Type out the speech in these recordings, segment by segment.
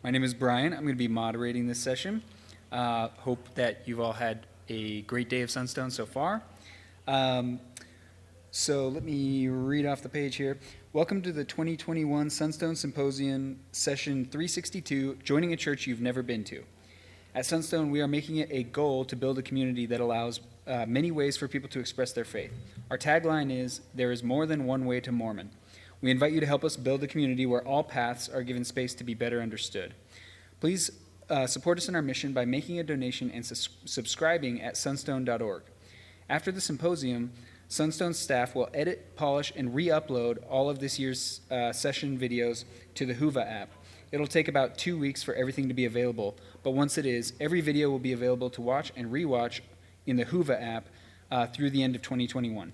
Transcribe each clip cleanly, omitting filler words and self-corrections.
My name is Brian. I'm going to be moderating this session. Hope that you've all had a great day of Sunstone so far. So let me read off the page here. Welcome to the 2021 Sunstone Symposium, Session 362, Joining a Church You've Never Been to. At Sunstone, we are making it a goal to build a community that allows many ways for people to express their faith. Our tagline is, there is more than one way to Mormon. We invite you to help us build a community where all paths are given space to be better understood. Please support us in our mission by making a donation and subscribing at sunstone.org. After the symposium, Sunstone staff will edit, polish, and re-upload all of this year's session videos to the Whova app. It'll take about 2 weeks for everything to be available, but once it is, every video will be available to watch and re-watch in the Whova app through the end of 2021.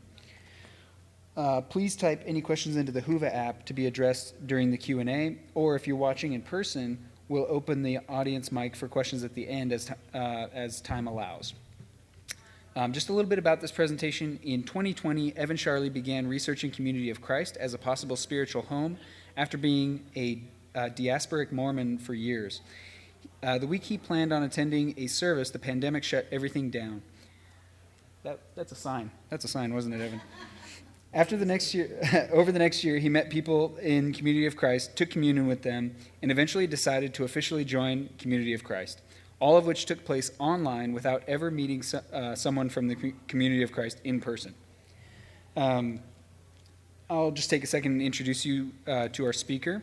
Please type any questions into the Whova app to be addressed during the Q&A, or if you're watching in person, we'll open the audience mic for questions at the end as time allows. Just a little bit about this presentation. In 2020, Evan Sharley began researching Community of Christ as a possible spiritual home after being a diasporic Mormon for years. The week he planned on attending a service, the pandemic shut everything down. That's a sign. That's a sign, wasn't it, Evan? Over the next year, he met people in Community of Christ, took communion with them, and eventually decided to officially join Community of Christ, all of which took place online without ever meeting someone from the Community of Christ in person. I'll just take a second and introduce you to our speaker.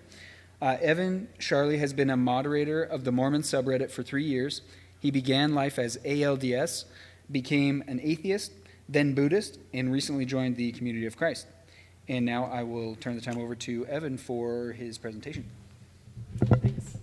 Evan Sharley has been a moderator of the Mormon subreddit for 3 years. He began life as ALDS, became an atheist, then Buddhist, and recently joined the Community of Christ. And now I will turn the time over to Evan for his presentation. Thanks.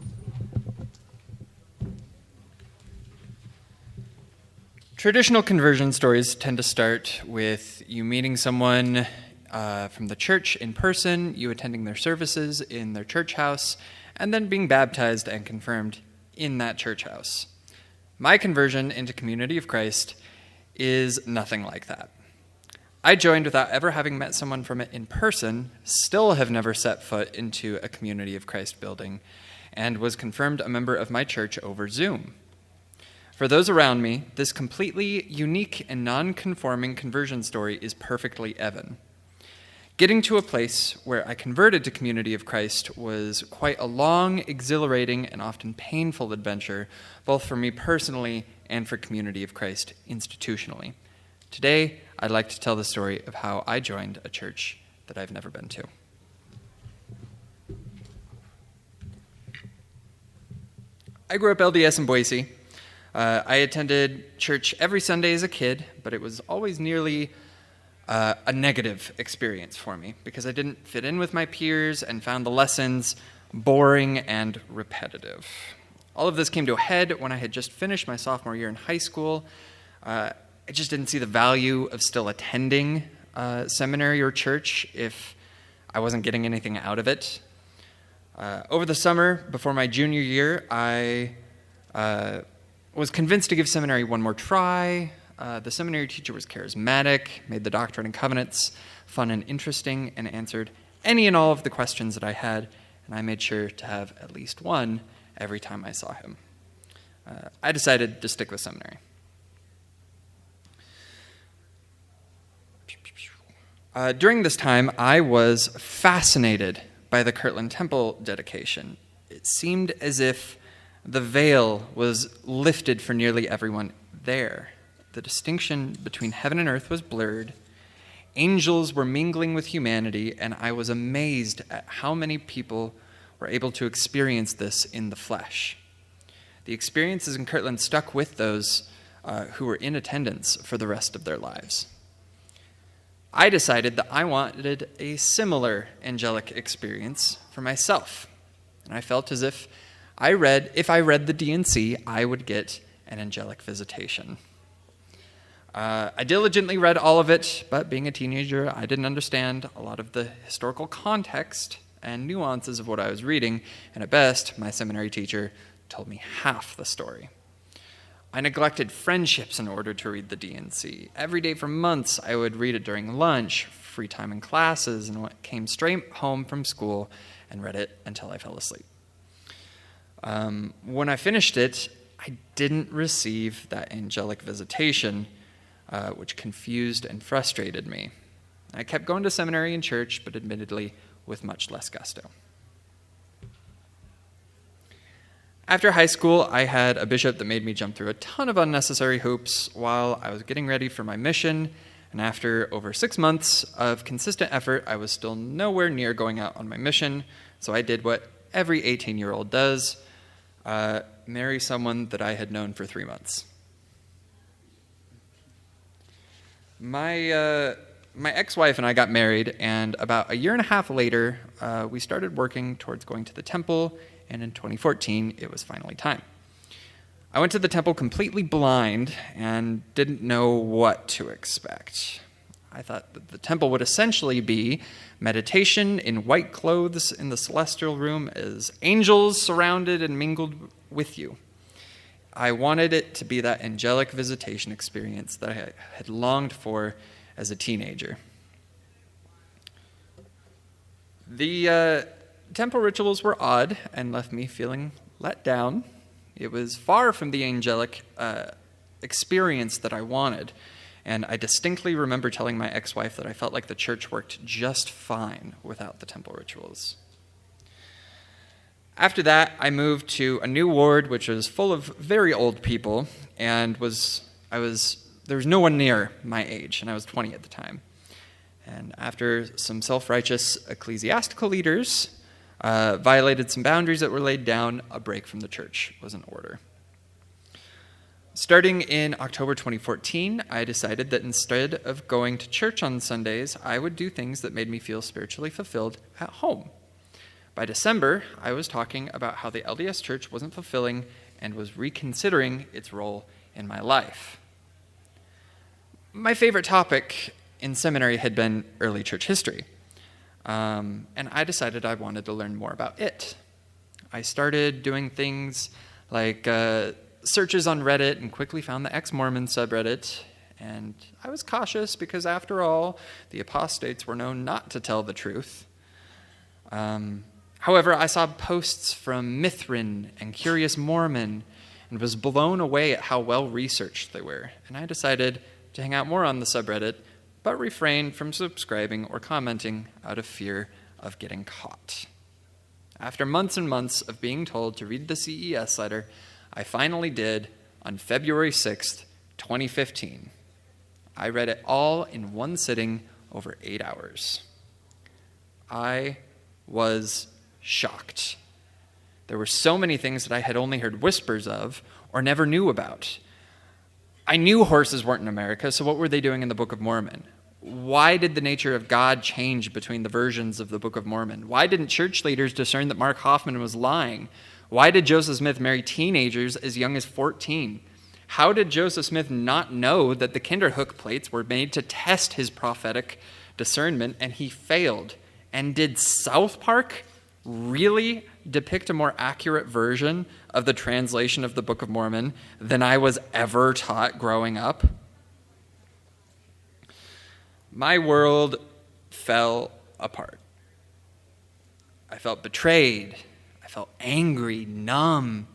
Traditional conversion stories tend to start with you meeting someone from the church in person, you attending their services in their church house, and then being baptized and confirmed in that church house. My conversion into Community of Christ is nothing like that. I joined without ever having met someone from it in person, still have never set foot into a Community of Christ building, and was confirmed a member of my church over Zoom. For those around me, this completely unique and non-conforming conversion story is perfectly Evan. Getting to a place where I converted to Community of Christ was quite a long, exhilarating, and often painful adventure, both for me personally and for Community of Christ institutionally. Today, I'd like to tell the story of how I joined a church that I've never been to. I grew up LDS in Boise. I attended church every Sunday as a kid, but it was always nearly a negative experience for me because I didn't fit in with my peers and found the lessons boring and repetitive. All of this came to a head when I had just finished my sophomore year in high school. I just didn't see the value of still attending seminary or church if I wasn't getting anything out of it. Over the summer, before my junior year, I was convinced to give seminary one more try. The seminary teacher was charismatic, made the Doctrine and Covenants fun and interesting, and answered any and all of the questions that I had, and I made sure to have at least one every time I saw him. I decided to stick with seminary. During this time, I was fascinated by the Kirtland Temple dedication. It seemed as if the veil was lifted for nearly everyone there. The distinction between heaven and earth was blurred. Angels were mingling with humanity, and I was amazed at how many people were able to experience this in the flesh. The experiences in Kirtland stuck with those who were in attendance for the rest of their lives. I decided that I wanted a similar angelic experience for myself, and I felt as if I read the D&C, I would get an angelic visitation. I diligently read all of it, but being a teenager, I didn't understand a lot of the historical context and nuances of what I was reading, and at best, my seminary teacher told me half the story. I neglected friendships in order to read the D&C. Every day for months, I would read it during lunch, free time in classes, and came straight home from school and read it until I fell asleep. When I finished it, I didn't receive that angelic visitation, which confused and frustrated me. I kept going to seminary and church, but admittedly with much less gusto. After high school, I had a bishop that made me jump through a ton of unnecessary hoops while I was getting ready for my mission, and after over 6 months of consistent effort, I was still nowhere near going out on my mission, so I did what every 18-year-old does, marry someone that I had known for 3 months. My ex-wife and I got married, and about a year and a half later, we started working towards going to the temple, and in 2014, it was finally time. I went to the temple completely blind and didn't know what to expect. I thought that the temple would essentially be meditation in white clothes in the celestial room as angels surrounded and mingled with you. I wanted it to be that angelic visitation experience that I had longed for as a teenager. The temple rituals were odd and left me feeling let down. It was far from the angelic experience that I wanted, and I distinctly remember telling my ex-wife that I felt like the church worked just fine without the temple rituals. After that, I moved to a new ward, which was full of very old people, and there was no one near my age, and I was 20 at the time. And after some self-righteous ecclesiastical leaders violated some boundaries that were laid down, a break from the church was in order. Starting in October 2014, I decided that instead of going to church on Sundays, I would do things that made me feel spiritually fulfilled at home. By December, I was talking about how the LDS Church wasn't fulfilling and was reconsidering its role in my life. My favorite topic in seminary had been early church history, and I decided I wanted to learn more about it. I started doing things like searches on Reddit and quickly found the ex-Mormon subreddit, and I was cautious because, after all, the apostates were known not to tell the truth. However, I saw posts from Mithrin and Curious Mormon and was blown away at how well-researched they were, and I decided to hang out more on the subreddit, but refrain from subscribing or commenting out of fear of getting caught. After months and months of being told to read the CES letter, I finally did on February 6th, 2015. I read it all in one sitting over 8 hours. I was shocked. There were so many things that I had only heard whispers of or never knew about. I knew horses weren't in America, so what were they doing in the Book of Mormon? Why did the nature of God change between the versions of the Book of Mormon? Why didn't church leaders discern that Mark Hoffman was lying? Why did Joseph Smith marry teenagers as young as 14? How did Joseph Smith not know that the Kinderhook plates were made to test his prophetic discernment, and he failed? And did South Park really depict a more accurate version of the translation of the Book of Mormon than I was ever taught growing up? My world fell apart. I felt betrayed. I felt angry, numb,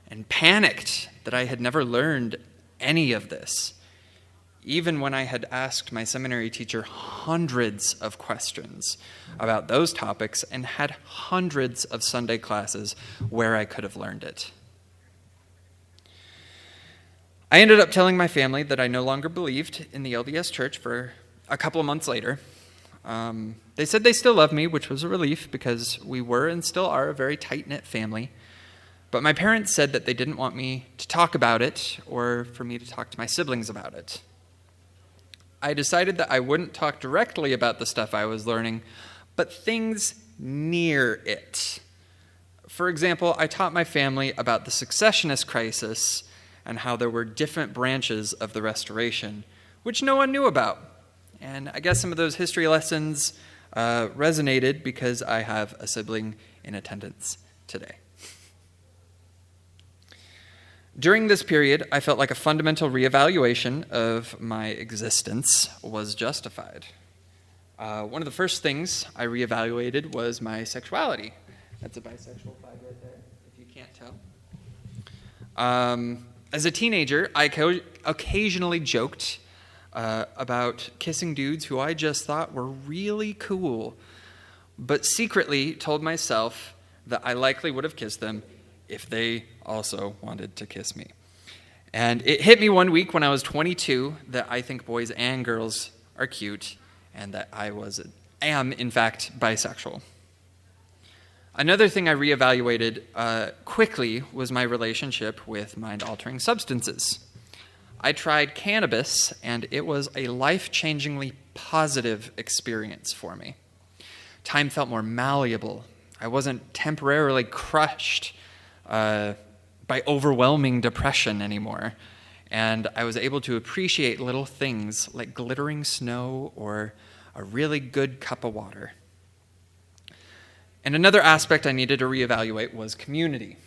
and panicked that I had never learned any of this, even when I had asked my seminary teacher hundreds of questions about those topics and had hundreds of Sunday classes where I could have learned it. I ended up telling my family that I no longer believed in the LDS Church for a couple of months later. They said they still love me, which was a relief because we were and still are a very tight-knit family. But my parents said that they didn't want me to talk about it or for me to talk to my siblings about it. I decided that I wouldn't talk directly about the stuff I was learning, but things near it. For example, I taught my family about the successionist crisis and how there were different branches of the Restoration, which no one knew about. And I guess some of those history lessons resonated because I have a sibling in attendance today. During this period, I felt like a fundamental reevaluation of my existence was justified. One of the first things I reevaluated was my sexuality. That's a bisexual flag right there, if you can't tell. As a teenager, I occasionally joked about kissing dudes who I just thought were really cool, but secretly told myself that I likely would have kissed them if they also wanted to kiss me. And it hit me one week when I was 22 that I think boys and girls are cute, and that I am, in fact, bisexual. Another thing I reevaluated quickly was my relationship with mind-altering substances. I tried cannabis, and it was a life-changingly positive experience for me. Time felt more malleable. I wasn't temporarily crushed by overwhelming depression anymore, and I was able to appreciate little things like glittering snow or a really good cup of water. And another aspect I needed to reevaluate was community.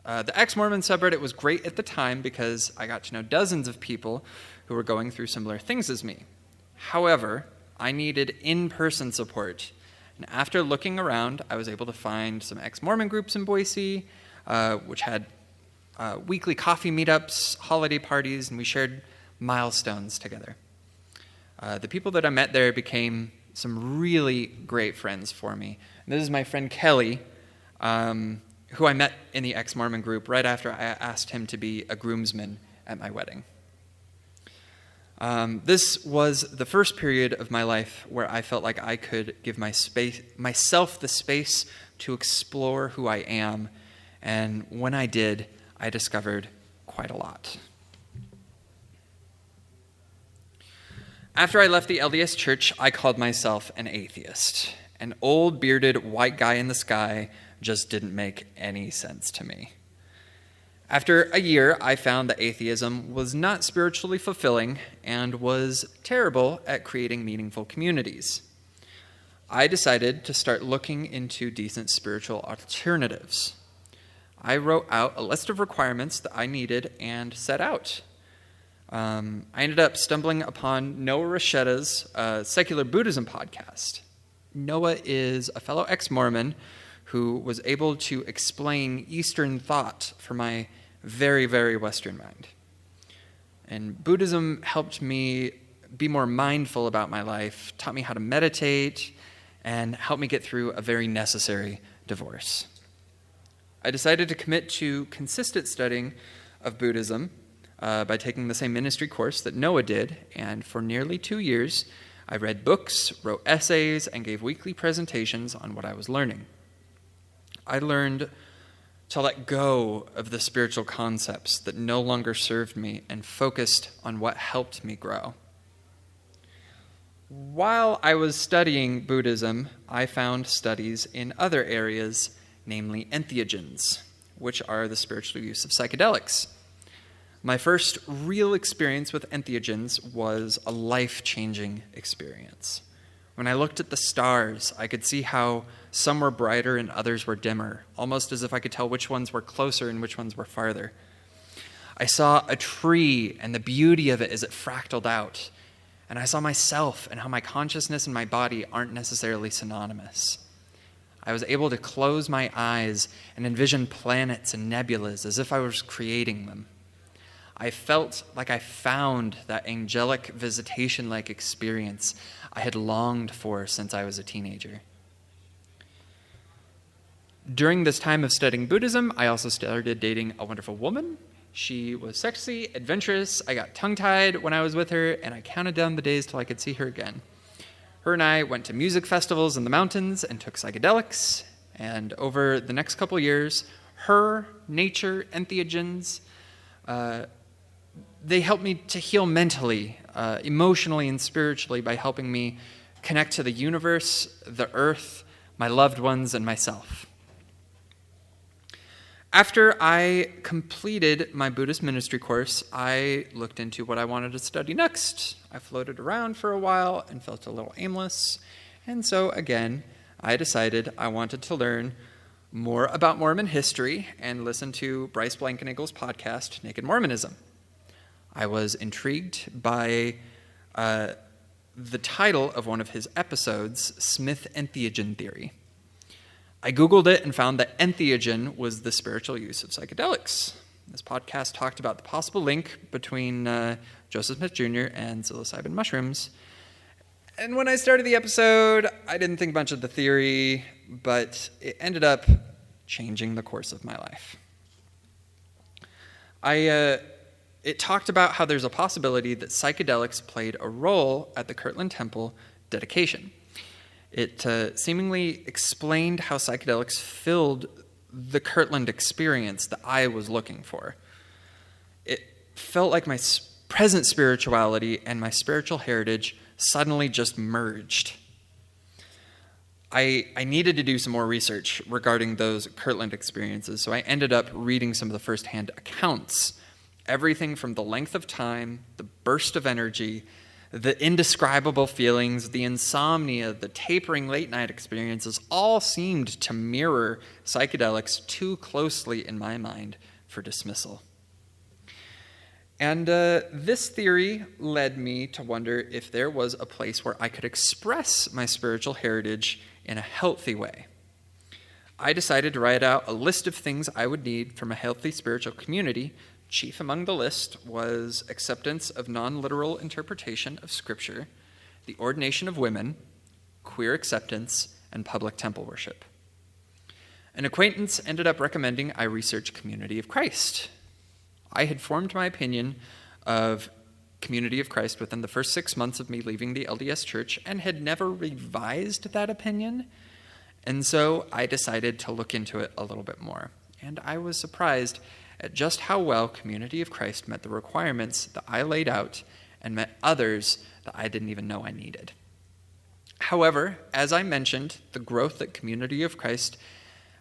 The ex-Mormon subreddit was great at the time because I got to know dozens of people who were going through similar things as me. However, I needed in-person support. And after looking around, I was able to find some ex-Mormon groups in Boise, which had weekly coffee meetups, holiday parties, and we shared milestones together. The people that I met there became some really great friends for me. And this is my friend Kelly, who I met in the ex-Mormon group right after I asked him to be a groomsman at my wedding. This was the first period of my life where I felt like I could give myself the space to explore who I am, and when I did, I discovered quite a lot. After I left the LDS Church, I called myself an atheist. An old, bearded, white guy in the sky just didn't make any sense to me. After a year, I found that atheism was not spiritually fulfilling and was terrible at creating meaningful communities. I decided to start looking into decent spiritual alternatives. I wrote out a list of requirements that I needed and set out. I ended up stumbling upon Noah Rashetta's Secular Buddhism podcast. Noah is a fellow ex-Mormon who was able to explain Eastern thought for my very, very Western mind. And Buddhism helped me be more mindful about my life, taught me how to meditate, and helped me get through a very necessary divorce. I decided to commit to consistent studying of Buddhism by taking the same ministry course that Noah did, and for nearly 2 years, I read books, wrote essays, and gave weekly presentations on what I was learning. I learned to let go of the spiritual concepts that no longer served me and focused on what helped me grow. While I was studying Buddhism, I found studies in other areas, namely entheogens, which are the spiritual use of psychedelics. My first real experience with entheogens was a life-changing experience. When I looked at the stars, I could see how some were brighter and others were dimmer, almost as if I could tell which ones were closer and which ones were farther. I saw a tree and the beauty of it as it fractaled out, and I saw myself and how my consciousness and my body aren't necessarily synonymous. I was able to close my eyes and envision planets and nebulas as if I was creating them. I felt like I found that angelic visitation-like experience I had longed for since I was a teenager. During this time of studying Buddhism, I also started dating a wonderful woman. She was sexy, adventurous. I got tongue-tied when I was with her, and I counted down the days till I could see her again. Her and I went to music festivals in the mountains and took psychedelics, and over the next couple years, her, nature, entheogens, they helped me to heal mentally, emotionally, and spiritually by helping me connect to the universe, the earth, my loved ones, and myself. After I completed my Buddhist ministry course, I looked into what I wanted to study next. I floated around for a while and felt a little aimless, and so again, I decided I wanted to learn more about Mormon history and listen to Bryce Blankenagle's podcast, Naked Mormonism. I was intrigued by the title of one of his episodes, Smith Entheogen Theory. I Googled it and found that entheogen was the spiritual use of psychedelics. This podcast talked about the possible link between Joseph Smith Jr. and psilocybin mushrooms. And when I started the episode, I didn't think much of the theory, but it ended up changing the course of my life. It talked about how there's a possibility that psychedelics played a role at the Kirtland Temple dedication. It seemingly explained how psychedelics filled the Kirtland experience that I was looking for. It felt like my present spirituality and my spiritual heritage suddenly just merged. I needed to do some more research regarding those Kirtland experiences, so I ended up reading some of the firsthand accounts. Everything from the length of time, the burst of energy, the indescribable feelings, the insomnia, the tapering late-night experiences all seemed to mirror psychedelics too closely in my mind for dismissal. And this theory led me to wonder if there was a place where I could express my spiritual heritage in a healthy way. I decided to write out a list of things I would need from a healthy spiritual community. Chief among the list was acceptance of non-literal interpretation of Scripture, the ordination of women, queer acceptance, and public temple worship. An acquaintance ended up recommending I research Community of Christ. I had formed my opinion of Community of Christ within the first 6 months of me leaving the LDS Church and had never revised that opinion. And so I decided to look into it a little bit more. And I was surprised at just how well Community of Christ met the requirements that I laid out and met others that I didn't even know I needed. However, as I mentioned, the growth that Community of Christ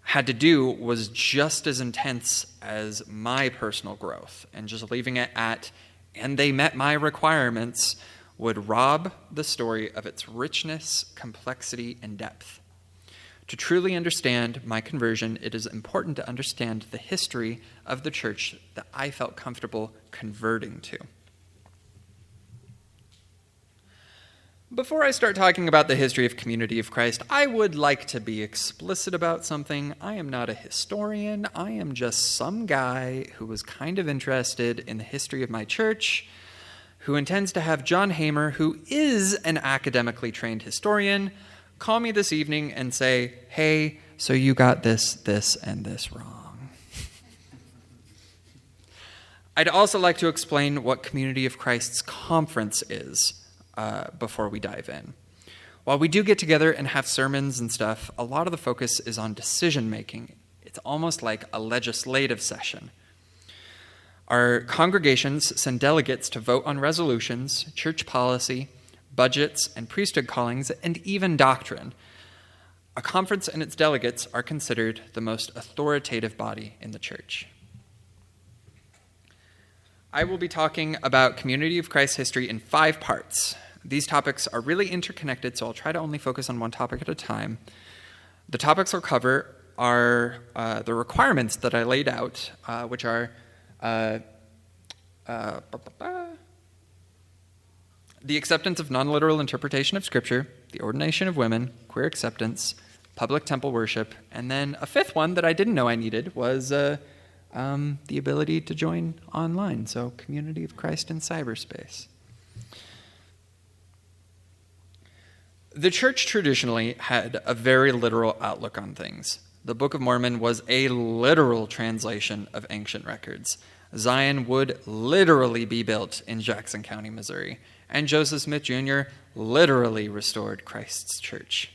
had to do was just as intense as my personal growth, and just leaving it at, and they met my requirements, would rob the story of its richness, complexity, and depth. To truly understand my conversion, it is important to understand the history of the church that I felt comfortable converting to. Before I start talking about the history of Community of Christ, I would like to be explicit about something. I am not a historian. I am just some guy who was kind of interested in the history of my church, who intends to have John Hamer, who is an academically trained historian, call me this evening and say, hey, so you got this, and this wrong. I'd also like to explain what Community of Christ's conference is before we dive in. While we do get together and have sermons and stuff, a lot of the focus is on decision-making. It's almost like a legislative session. Our congregations send delegates to vote on resolutions, church policy, budgets, and priesthood callings, and even doctrine. A conference and its delegates are considered the most authoritative body in the church. I will be talking about Community of Christ history in 5 parts. These topics are really interconnected, so I'll try to only focus on one topic at a time. The topics I'll cover are the requirements that I laid out, which are the acceptance of non-literal interpretation of Scripture, the ordination of women, queer acceptance, public temple worship, and then a 5th one that I didn't know I needed was the ability to join online, so Community of Christ in cyberspace. The church traditionally had a very literal outlook on things. The Book of Mormon was a literal translation of ancient records. Zion would literally be built in Jackson County, Missouri, and Joseph Smith Jr. literally restored Christ's church.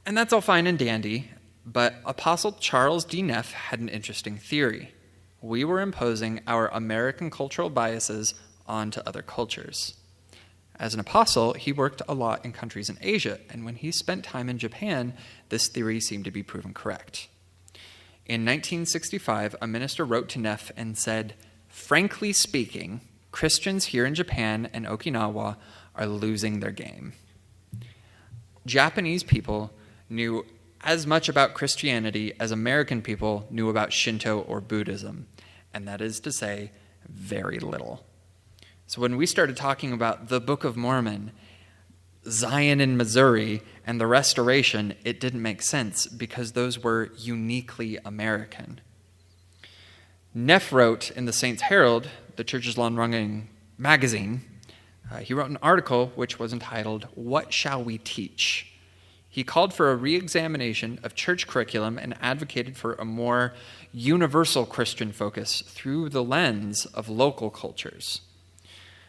And that's all fine and dandy, but Apostle Charles D. Neff had an interesting theory. We were imposing our American cultural biases onto other cultures. As an apostle, he worked a lot in countries in Asia, and when he spent time in Japan, this theory seemed to be proven correct. In 1965, a minister wrote to Neff and said, "Frankly speaking, Christians here in Japan and Okinawa are losing their game." Japanese people knew as much about Christianity as American people knew about Shinto or Buddhism, and that is to say, very little. So when we started talking about the Book of Mormon, Zion in Missouri and the Restoration, it didn't make sense because those were uniquely American. Neff wrote in the Saints Herald, the church's long-running magazine, he wrote an article which was entitled, "What Shall We Teach?" He called for a re-examination of church curriculum and advocated for a more universal Christian focus through the lens of local cultures.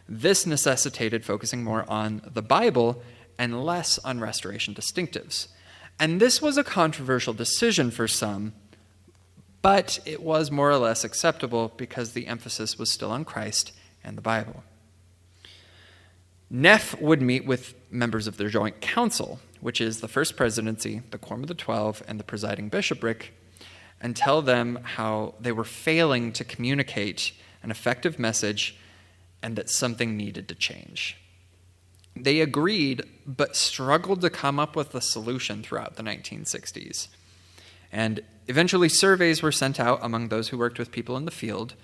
This necessitated focusing more on the Bible and less on Restoration distinctives. And this was a controversial decision for some, but it was more or less acceptable because the emphasis was still on Christ and the Bible. Neff would meet with members of their joint council, which is the First Presidency, the Quorum of the 12, and the presiding bishopric, and tell them how they were failing to communicate an effective message and that something needed to change. They agreed, but struggled to come up with a solution throughout the 1960s. And eventually surveys were sent out among those who worked with people in the field,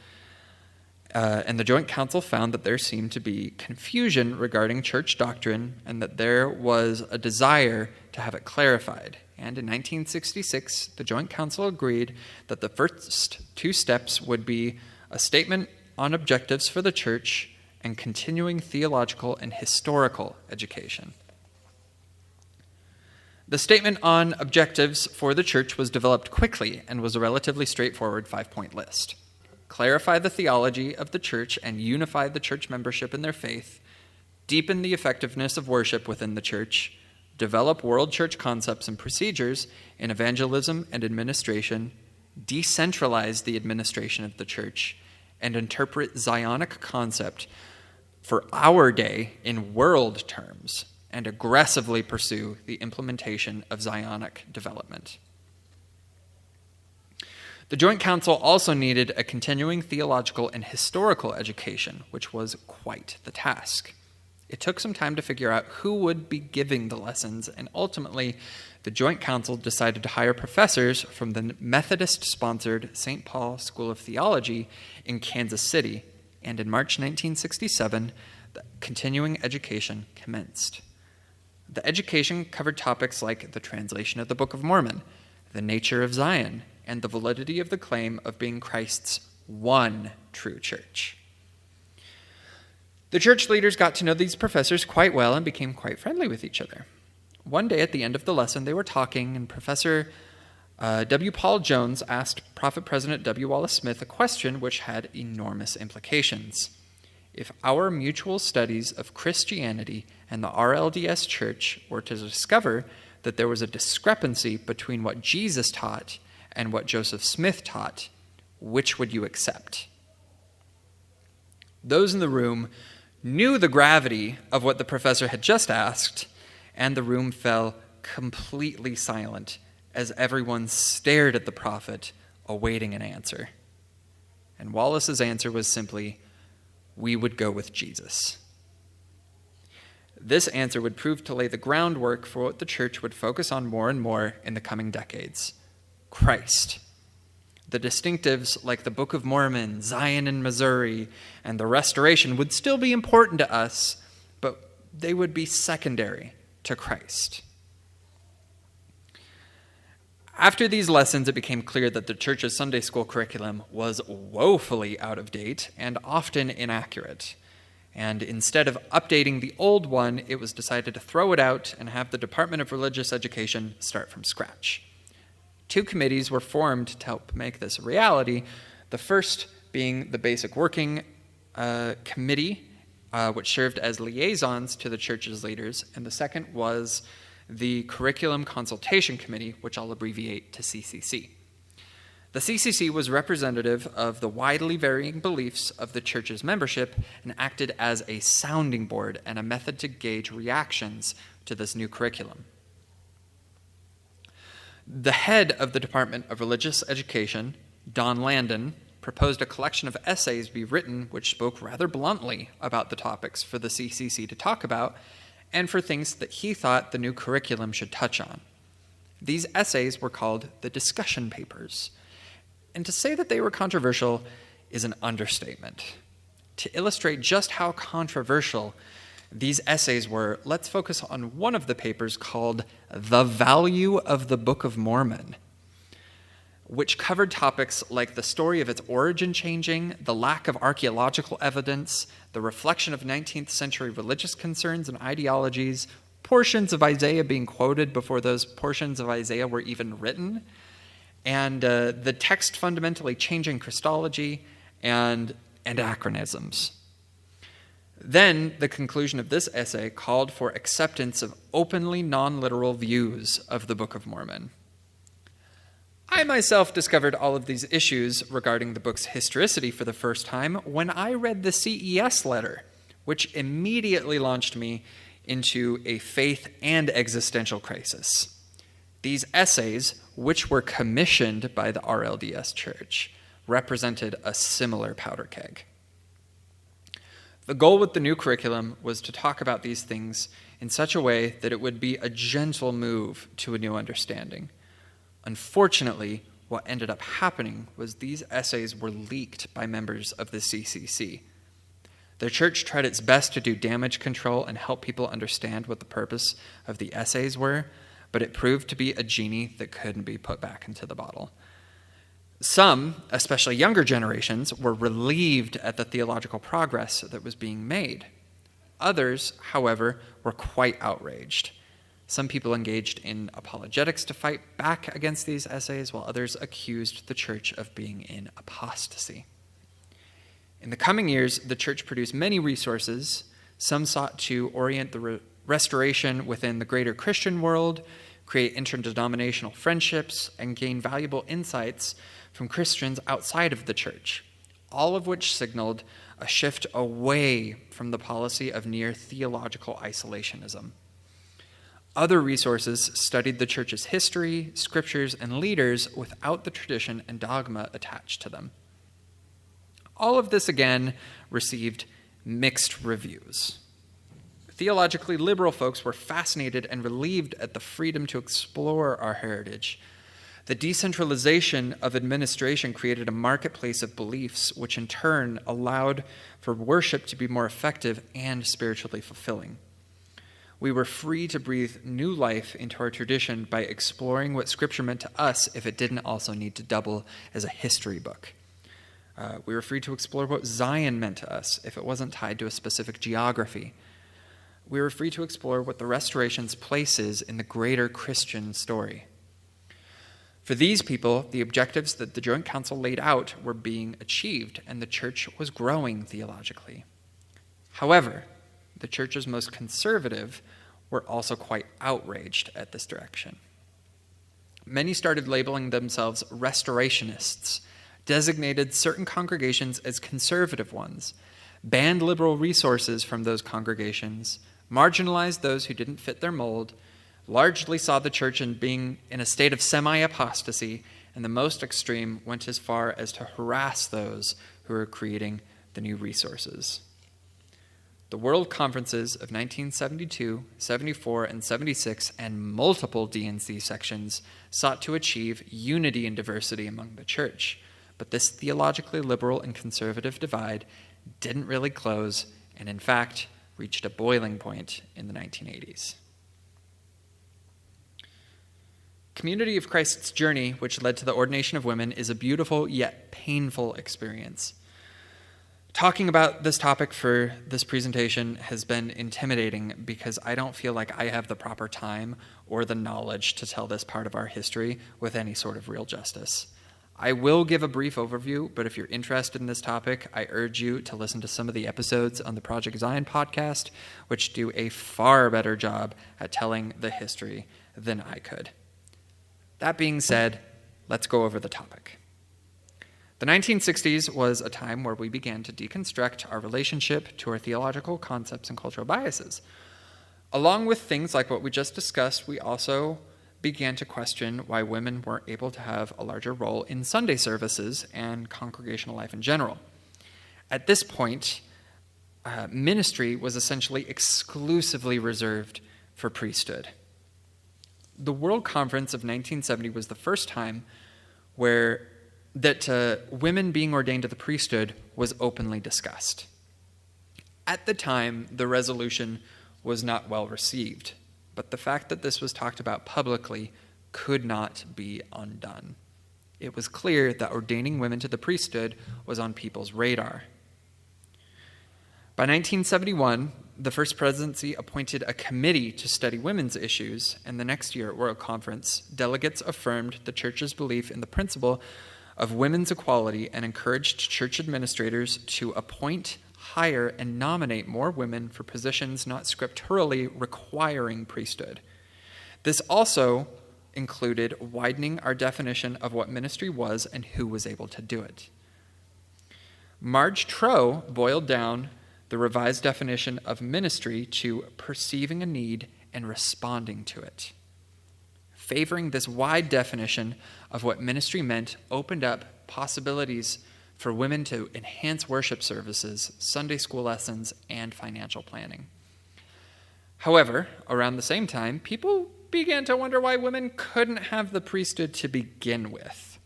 and the Joint Council found that there seemed to be confusion regarding church doctrine and that there was a desire to have it clarified. And in 1966, the Joint Council agreed that the first two steps would be a statement on objectives for the church and continuing theological and historical education. The statement on objectives for the church was developed quickly and was a relatively straightforward 5-point list. Clarify the theology of the church and unify the church membership in their faith, deepen the effectiveness of worship within the church, develop world church concepts and procedures in evangelism and administration, decentralize the administration of the church, and interpret Zionic concept for our day in world terms, and aggressively pursue the implementation of Zionic development. The Joint Council also needed a continuing theological and historical education, which was quite the task. It took some time to figure out who would be giving the lessons, and ultimately, the Joint Council decided to hire professors from the Methodist-sponsored St. Paul School of Theology in Kansas City, and in March 1967, the continuing education commenced. The education covered topics like the translation of the Book of Mormon, the nature of Zion, and the validity of the claim of being Christ's one true church. The church leaders got to know these professors quite well and became quite friendly with each other. One day at the end of the lesson, they were talking, and Professor W. Paul Jones asked Prophet President W. Wallace Smith a question which had enormous implications. If our mutual studies of Christianity and the RLDS Church were to discover that there was a discrepancy between what Jesus taught and what Joseph Smith taught, which would you accept? Those in the room knew the gravity of what the professor had just asked, and the room fell completely silent as everyone stared at the prophet, awaiting an answer. And Wallace's answer was simply, "We would go with Jesus." This answer would prove to lay the groundwork for what the church would focus on more and more in the coming decades: Christ. The distinctives like the Book of Mormon, Zion in Missouri, and the Restoration would still be important to us, but they would be secondary to Christ. After these lessons, it became clear that the church's Sunday school curriculum was woefully out of date and often inaccurate. And instead of updating the old one, it was decided to throw it out and have the Department of Religious Education start from scratch. 2 committees were formed to help make this a reality, the first being the Basic Working Committee, which served as liaisons to the church's leaders, and the second was the Curriculum Consultation Committee, which I'll abbreviate to CCC. The CCC was representative of the widely varying beliefs of the church's membership and acted as a sounding board and a method to gauge reactions to this new curriculum. The head of the Department of Religious Education, Don Landon, proposed a collection of essays be written which spoke rather bluntly about the topics for the CCC to talk about and for things that he thought the new curriculum should touch on. These essays were called the discussion papers. And to say that they were controversial is an understatement. To illustrate just how controversial These essays were, let's focus on one of the papers called The Value of the Book of Mormon, which covered topics like the story of its origin changing, the lack of archaeological evidence, the reflection of 19th century religious concerns and ideologies, portions of Isaiah being quoted before those portions of Isaiah were even written, and the text fundamentally changing Christology and anachronisms. Then, the conclusion of this essay called for acceptance of openly non-literal views of the Book of Mormon. I myself discovered all of these issues regarding the book's historicity for the first time when I read the CES letter, which immediately launched me into a faith and existential crisis. These essays, which were commissioned by the RLDS Church, represented a similar powder keg. The goal with the new curriculum was to talk about these things in such a way that it would be a gentle move to a new understanding. Unfortunately, what ended up happening was these essays were leaked by members of the CCC. The church tried its best to do damage control and help people understand what the purpose of the essays were, but it proved to be a genie that couldn't be put back into the bottle. Some, especially younger generations, were relieved at the theological progress that was being made. Others, however, were quite outraged. Some people engaged in apologetics to fight back against these essays, while others accused the church of being in apostasy. In the coming years, the church produced many resources. Some sought to orient the restoration within the greater Christian world, create interdenominational friendships, and gain valuable insights from Christians outside of the church, all of which signaled a shift away from the policy of near theological isolationism. Other resources studied the church's history, scriptures, and leaders without the tradition and dogma attached to them. All of this, again, received mixed reviews. Theologically liberal folks were fascinated and relieved at the freedom to explore our heritage. The decentralization of administration created a marketplace of beliefs, which in turn allowed for worship to be more effective and spiritually fulfilling. We were free to breathe new life into our tradition by exploring what Scripture meant to us if it didn't also need to double as a history book. We were free to explore what Zion meant to us if it wasn't tied to a specific geography. We were free to explore what the restoration's place is in the greater Christian story. For these people, the objectives that the Joint Council laid out were being achieved, and the church was growing theologically. However, the church's most conservative were also quite outraged at this direction. Many started labeling themselves restorationists, designated certain congregations as conservative ones, banned liberal resources from those congregations, marginalized those who didn't fit their mold, largely saw the church in being in a state of semi-apostasy, and the most extreme went as far as to harass those who were creating the new resources. The World Conferences of 1972, 74, and 76, and multiple D&C sections sought to achieve unity and diversity among the church, but this theologically liberal and conservative divide didn't really close, and in fact, reached a boiling point in the 1980s. Community of Christ's journey, which led to the ordination of women, is a beautiful yet painful experience. Talking about this topic for this presentation has been intimidating because I don't feel like I have the proper time or the knowledge to tell this part of our history with any sort of real justice. I will give a brief overview, but if you're interested in this topic, I urge you to listen to some of the episodes on the Project Zion podcast, which do a far better job at telling the history than I could. That being said, let's go over the topic. The 1960s was a time where we began to deconstruct our relationship to our theological concepts and cultural biases. Along with things like what we just discussed, we also began to question why women weren't able to have a larger role in Sunday services and congregational life in general. At this point, ministry was essentially exclusively reserved for priesthood. The World Conference of 1970 was the first time where women being ordained to the priesthood was openly discussed. At the time, the resolution was not well received, but the fact that this was talked about publicly could not be undone. It was clear that ordaining women to the priesthood was on people's radar. By 1971, the First Presidency appointed a committee to study women's issues, and the next year at World Conference, delegates affirmed the church's belief in the principle of women's equality and encouraged church administrators to appoint, hire, and nominate more women for positions not scripturally requiring priesthood. This also included widening our definition of what ministry was and who was able to do it. Marge Troe boiled down the revised definition of ministry to perceiving a need and responding to it. Favoring this wide definition of what ministry meant opened up possibilities for women to enhance worship services, Sunday school lessons, and financial planning. However, around the same time, people began to wonder why women couldn't have the priesthood to begin with.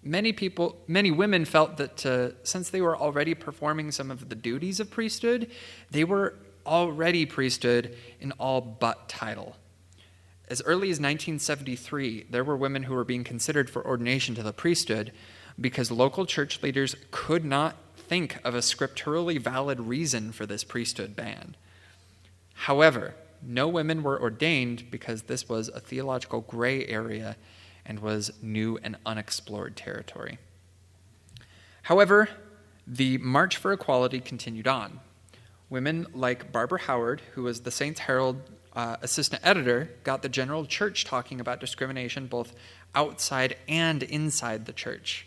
Many women felt that since they were already performing some of the duties of priesthood, they were already priesthood in all but title. As early as 1973, there were women who were being considered for ordination to the priesthood because local church leaders could not think of a scripturally valid reason for this priesthood ban. However, no women were ordained because this was a theological gray area and was new and unexplored territory. However, the March for Equality continued on. Women like Barbara Howard, who was the Saints Herald assistant editor, got the general church talking about discrimination both outside and inside the church.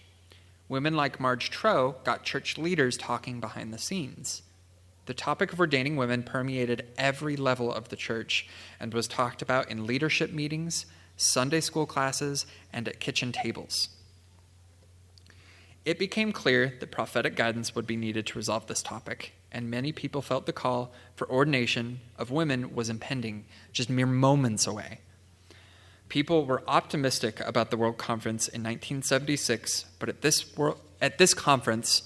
Women like Marge Troe got church leaders talking behind the scenes. The topic of ordaining women permeated every level of the church and was talked about in leadership meetings, Sunday school classes, and at kitchen tables. It became clear that prophetic guidance would be needed to resolve this topic, and many people felt the call for ordination of women was impending, just mere moments away. People were optimistic about the World Conference in 1976, but at this conference,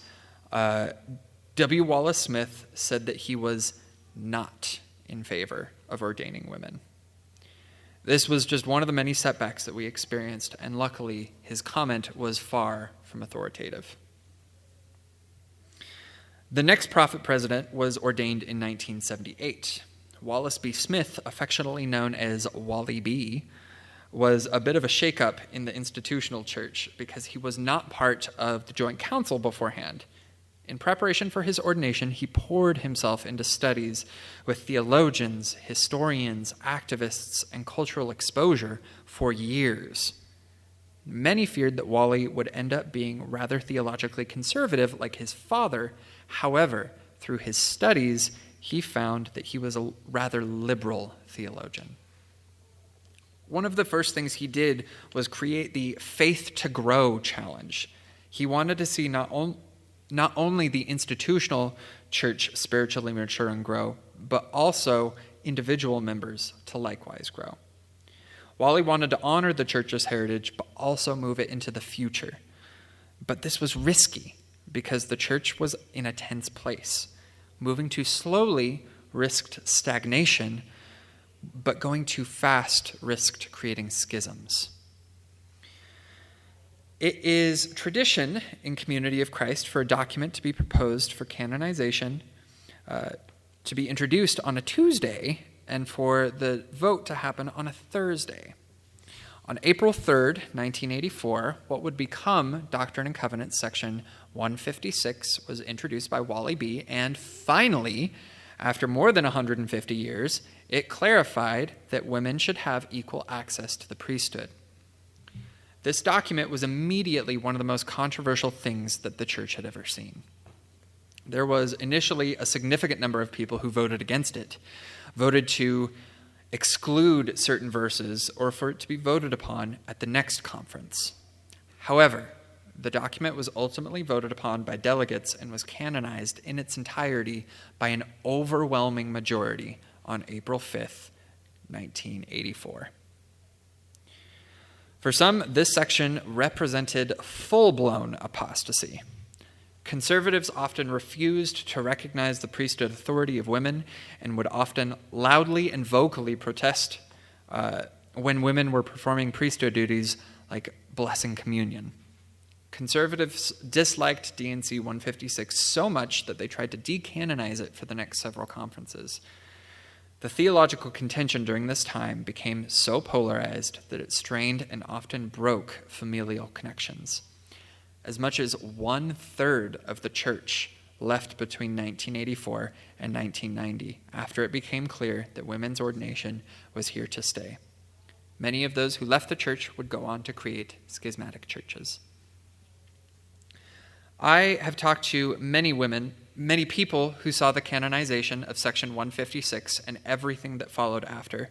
W. Wallace Smith said that he was not in favor of ordaining women. This was just one of the many setbacks that we experienced, and luckily, his comment was far from authoritative. The next prophet president was ordained in 1978. Wallace B. Smith, affectionately known as Wally B., was a bit of a shakeup in the institutional church because he was not part of the Joint Council beforehand. In preparation for his ordination, he poured himself into studies with theologians, historians, activists, and cultural exposure for years. Many feared that Wally would end up being rather theologically conservative like his father. However, through his studies, he found that he was a rather liberal theologian. One of the first things he did was create the Faith to Grow challenge. He wanted to see not only the institutional church spiritually mature and grow, but also individual members to likewise grow. Wally wanted to honor the church's heritage, but also move it into the future. But this was risky because the church was in a tense place. Moving too slowly risked stagnation, but going too fast risked creating schisms. It is tradition in Community of Christ for a document to be proposed for canonization to be introduced on a Tuesday and for the vote to happen on a Thursday. On April 3rd, 1984, what would become Doctrine and Covenants section 156 was introduced by Wally B., and finally, after more than 150 years, it clarified that women should have equal access to the priesthood. This document was immediately one of the most controversial things that the church had ever seen. There was initially a significant number of people who voted against it, voted to exclude certain verses or for it to be voted upon at the next conference. However, the document was ultimately voted upon by delegates and was canonized in its entirety by an overwhelming majority on April 5th, 1984. For some, this section represented full-blown apostasy. Conservatives often refused to recognize the priesthood authority of women and would often loudly and vocally protest when women were performing priesthood duties like blessing communion. Conservatives disliked D&C 156 so much that they tried to decanonize it for the next several conferences. The theological contention during this time became so polarized that it strained and often broke familial connections. As much as 1/3 of the church left between 1984 and 1990 after it became clear that women's ordination was here to stay. Many of those who left the church would go on to create schismatic churches. I have talked to many people who saw the canonization of Section 156 and everything that followed after.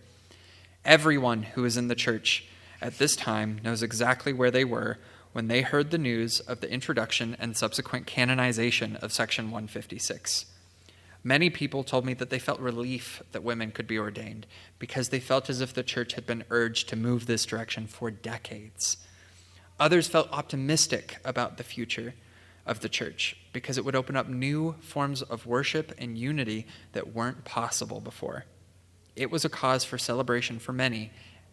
Everyone who was in the church at this time knows exactly where they were when they heard the news of the introduction and subsequent canonization of Section 156. Many people told me that they felt relief that women could be ordained because they felt as if the church had been urged to move this direction for decades. Others felt optimistic about the future of the church because it would open up new forms of worship and unity that weren't possible before. It was a cause for celebration for many,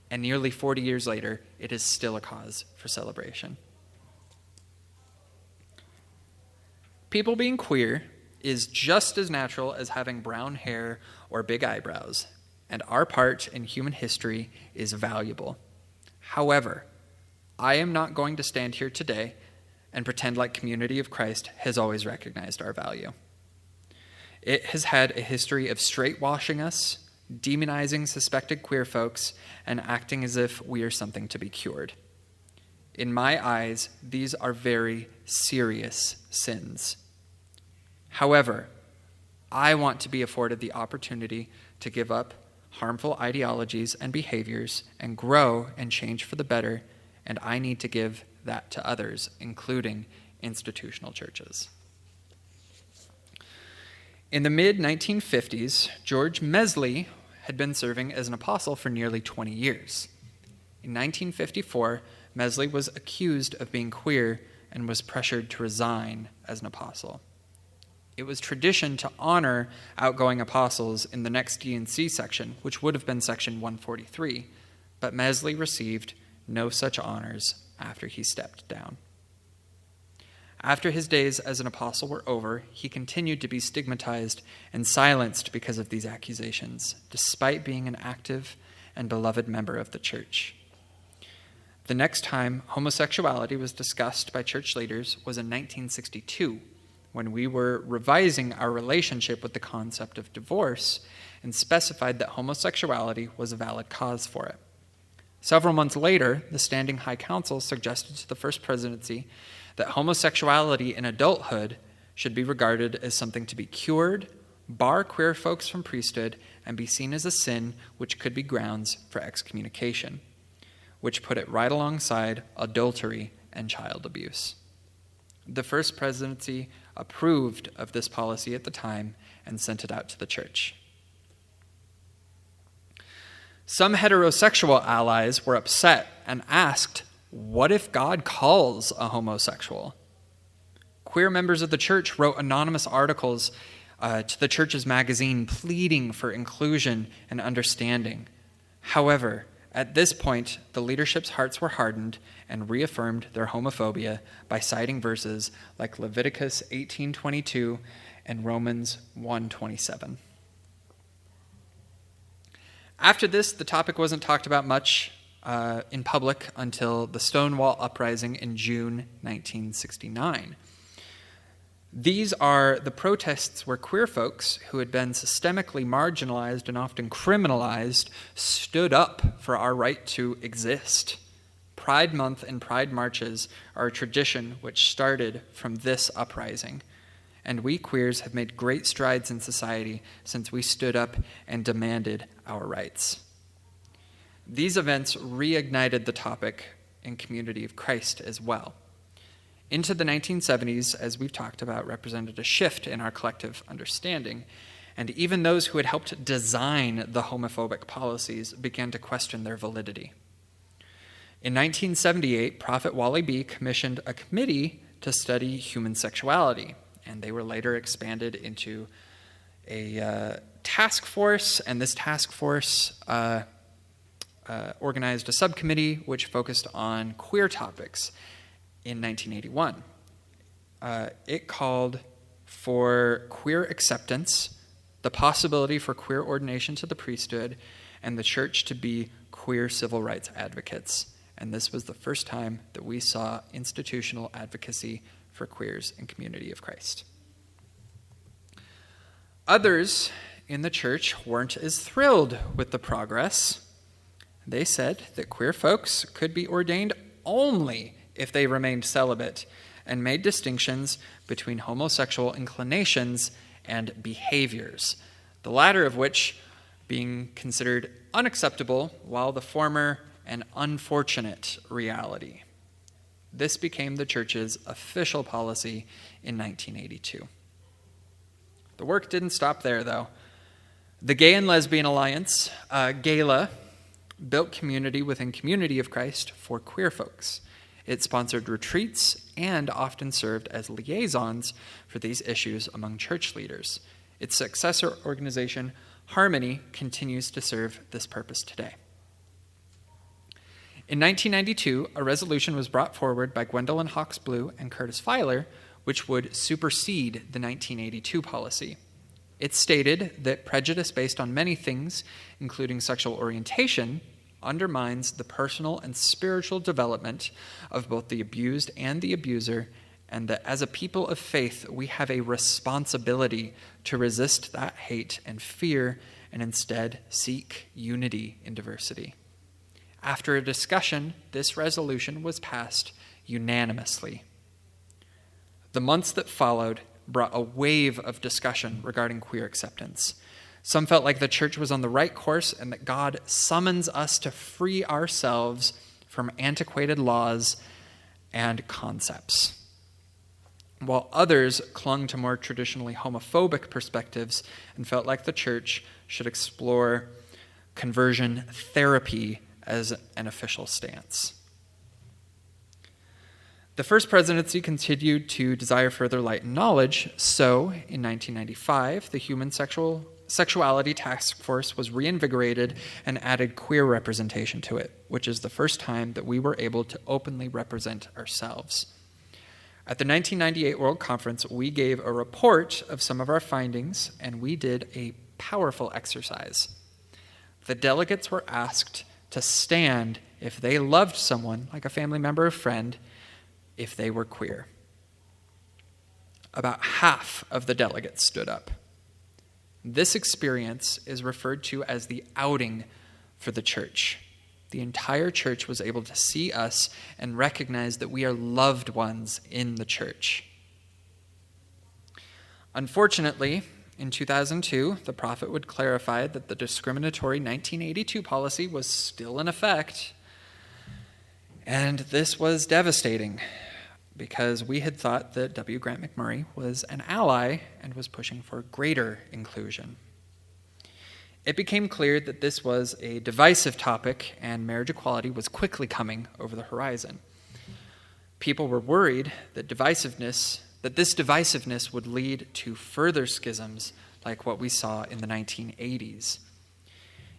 and nearly 40 years later, it is still a cause for celebration. People being queer is just as natural as having brown hair or big eyebrows, and our part in human history is valuable. However, I am not going to stand here today and pretend like Community of Christ has always recognized our value. It has had a history of straight-washing us, demonizing suspected queer folks, and acting as if we are something to be cured. In my eyes, these are very serious sins. However, I want to be afforded the opportunity to give up harmful ideologies and behaviors and grow and change for the better, and I need to give that to others, including institutional churches. In the mid-1950s, George Mesley had been serving as an apostle for nearly 20 years. In 1954, Mesley was accused of being queer and was pressured to resign as an apostle. It was tradition to honor outgoing apostles in the next D&C section, which would have been section 143, but Mesley received no such honors after he stepped down. After his days as an apostle were over, he continued to be stigmatized and silenced because of these accusations, despite being an active and beloved member of the church. The next time homosexuality was discussed by church leaders was in 1962, when we were revising our relationship with the concept of divorce and specified that homosexuality was a valid cause for it. Several months later, the Standing High Council suggested to the First Presidency that homosexuality in adulthood should be regarded as something to be cured, bar queer folks from priesthood, and be seen as a sin which could be grounds for excommunication, which put it right alongside adultery and child abuse. The First Presidency approved of this policy at the time and sent it out to the church. Some heterosexual allies were upset and asked, what if God calls a homosexual? Queer members of the church wrote anonymous articles to the church's magazine pleading for inclusion and understanding. However, at this point, the leadership's hearts were hardened and reaffirmed their homophobia by citing verses like Leviticus 18:22 and Romans 1:27. After this, the topic wasn't talked about much in public until the Stonewall Uprising in June 1969. These are the protests where queer folks who had been systemically marginalized and often criminalized stood up for our right to exist. Pride Month and Pride Marches are a tradition which started from this uprising, and we queers have made great strides in society since we stood up and demanded our rights. These events reignited the topic in Community of Christ as well. Into the 1970s, as we've talked about, represented a shift in our collective understanding, and even those who had helped design the homophobic policies began to question their validity. In 1978, Prophet Wally B. commissioned a committee to study human sexuality, and they were later expanded into a task force, and this task force organized a subcommittee which focused on queer topics in 1981. It called for queer acceptance, the possibility for queer ordination to the priesthood, and the church to be queer civil rights advocates. And this was the first time that we saw institutional advocacy for queers in Community of Christ. Others in the church weren't as thrilled with the progress. They said that queer folks could be ordained only if they remained celibate, and made distinctions between homosexual inclinations and behaviors, the latter of which being considered unacceptable, while the former an unfortunate reality. This became the church's official policy in 1982. The work didn't stop there, though. The Gay and Lesbian Alliance, GALA, built community within Community of Christ for queer folks. It sponsored retreats and often served as liaisons for these issues among church leaders. Its successor organization, Harmony, continues to serve this purpose today. In 1992, a resolution was brought forward by Gwendolyn Hawks Blue and Curtis Filer, which would supersede the 1982 policy. It stated that prejudice based on many things, including sexual orientation, undermines the personal and spiritual development of both the abused and the abuser, and that as a people of faith, we have a responsibility to resist that hate and fear and instead seek unity in diversity. After a discussion, this resolution was passed unanimously. The months that followed brought a wave of discussion regarding queer acceptance. Some felt like the church was on the right course and that God summons us to free ourselves from antiquated laws and concepts, while others clung to more traditionally homophobic perspectives and felt like the church should explore conversion therapy as an official stance. The First Presidency continued to desire further light and knowledge, so in 1995, the Human Sexuality Task Force was reinvigorated and added queer representation to it, which is the first time that we were able to openly represent ourselves. At the 1998 World Conference, we gave a report of some of our findings, and we did a powerful exercise. The delegates were asked to stand if they loved someone, like a family member or friend, if they were queer. About half of the delegates stood up. This experience is referred to as the outing for the church. The entire church was able to see us and recognize that we are loved ones in the church. Unfortunately, in 2002, the prophet would clarify that the discriminatory 1982 policy was still in effect. And this was devastating because we had thought that W. Grant McMurray was an ally and was pushing for greater inclusion. It became clear that this was a divisive topic and marriage equality was quickly coming over the horizon. People were worried that this divisiveness would lead to further schisms like what we saw in the 1980s.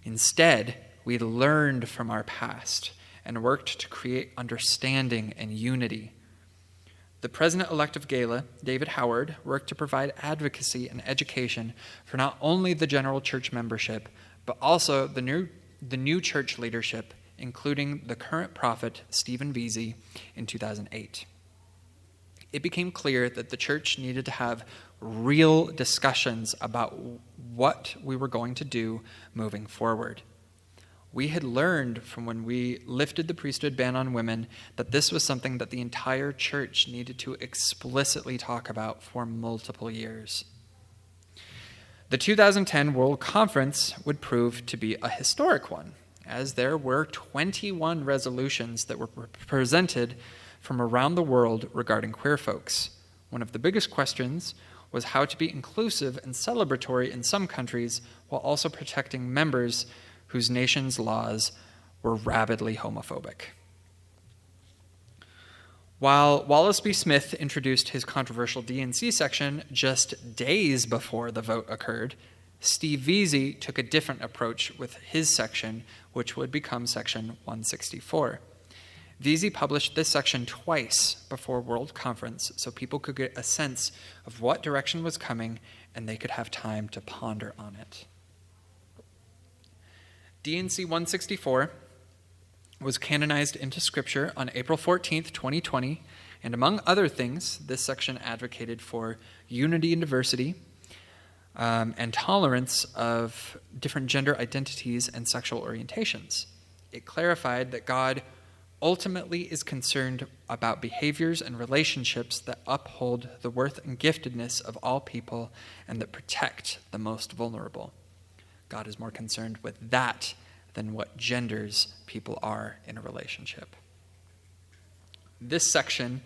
Instead, we learned from our past and worked to create understanding and unity. The president-elect of GALA, David Howard, worked to provide advocacy and education for not only the general church membership, but also the new church leadership, including the current prophet, Stephen Veazey, in 2008. It became clear that the church needed to have real discussions about what we were going to do moving forward. We had learned from when we lifted the priesthood ban on women that this was something that the entire church needed to explicitly talk about for multiple years. The 2010 World Conference would prove to be a historic one, as there were 21 resolutions that were presented from around the world regarding queer folks. One of the biggest questions was how to be inclusive and celebratory in some countries while also protecting members whose nation's laws were rabidly homophobic. While Wallace B. Smith introduced his controversial D&C section just days before the vote occurred, Steve Vesey took a different approach with his section, which would become section 164. Vesey published this section twice before World Conference so people could get a sense of what direction was coming and they could have time to ponder on it. D&C 164 was canonized into Scripture on April 14th, 2020, and among other things, this section advocated for unity and diversity and tolerance of different gender identities and sexual orientations. It clarified that God ultimately is concerned about behaviors and relationships that uphold the worth and giftedness of all people and that protect the most vulnerable. God is more concerned with that than what genders people are in a relationship. This section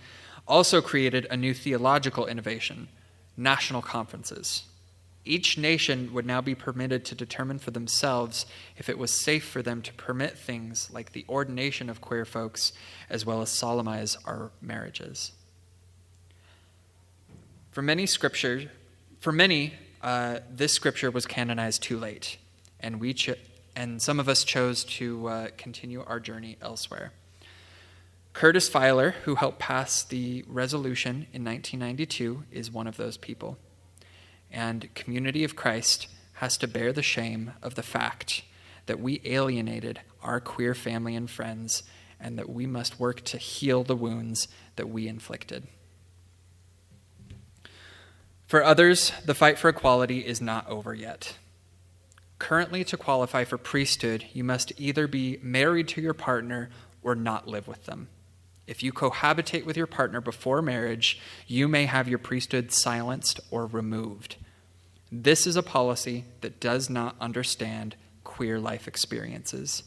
also created a new theological innovation, national conferences. Each nation would now be permitted to determine for themselves if it was safe for them to permit things like the ordination of queer folks, as well as solemnize our marriages. For many, this scripture was canonized too late, and some of us chose to continue our journey elsewhere. Curtis Feiler, who helped pass the resolution in 1992, is one of those people. And Community of Christ has to bear the shame of the fact that we alienated our queer family and friends, and that we must work to heal the wounds that we inflicted. For others, the fight for equality is not over yet. Currently, to qualify for priesthood, you must either be married to your partner or not live with them. If you cohabitate with your partner before marriage, you may have your priesthood silenced or removed. This is a policy that does not understand queer life experiences.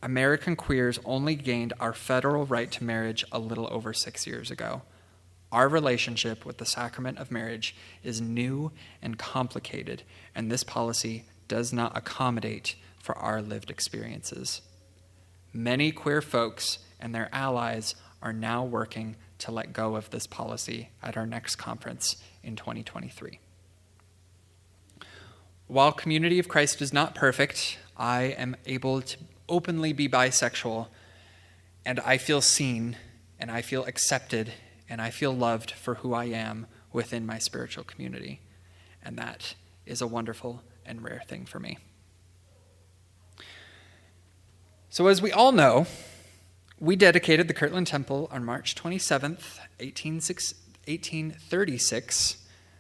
American queers only gained our federal right to marriage a little over 6 years ago. Our relationship with the sacrament of marriage is new and complicated, and this policy does not accommodate for our lived experiences. Many queer folks and their allies are now working to let go of this policy at our next conference in 2023. While Community of Christ is not perfect, I am able to openly be bisexual, and I feel seen, and I feel accepted, and I feel loved for who I am within my spiritual community. And that is a wonderful and rare thing for me. So as we all know, we dedicated the Kirtland Temple on March 27th, 1836,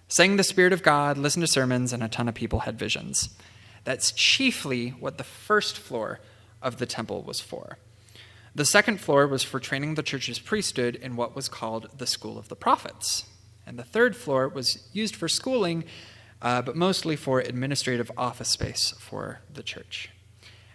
sang the Spirit of God, listened to sermons, and a ton of people had visions. That's chiefly what the first floor of the temple was for. The second floor was for training the church's priesthood in what was called the School of the Prophets. And the third floor was used for schooling, but mostly for administrative office space for the church.